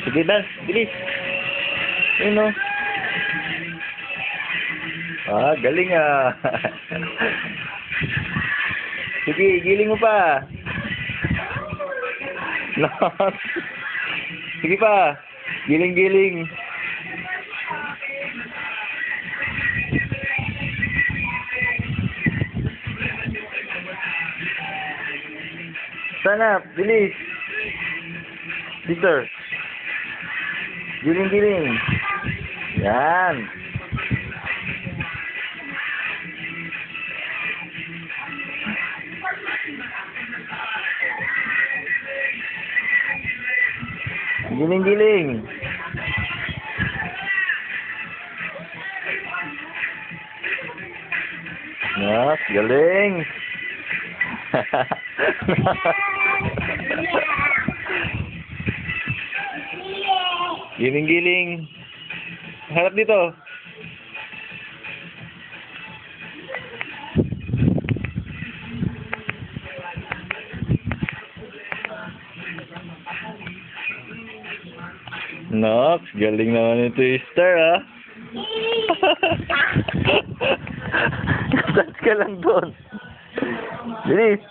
Sige, dance. Bilis. Ayun, oh. Ah, galing ah. Sige, giling mo pa. Sige pa. Giling-giling. Sana, bilis. Victor. Giling-giling. Yan. Giling-giling. Yes, galing. Giling-giling. Harap dito. Nox, galing naman yung twister, ah. Saan ka lang doon? Bilis.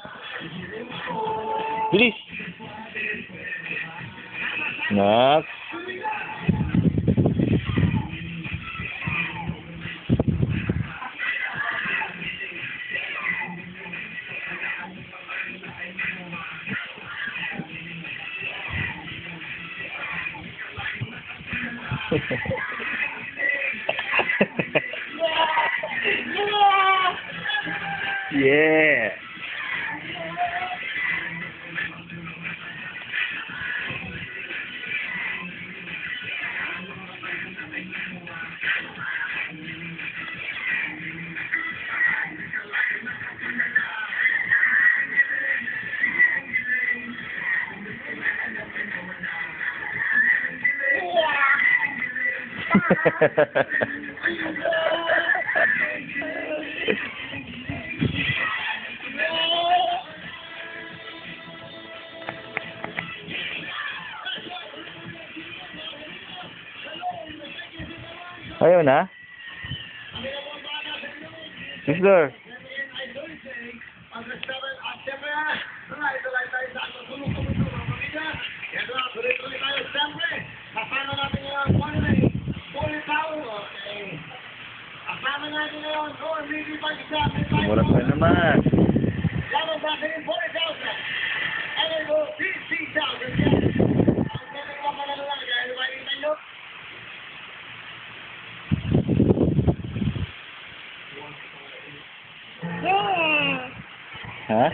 Bilis. Nox. Yeah. Ayaw na? Sister. Mura pa naman. Ha?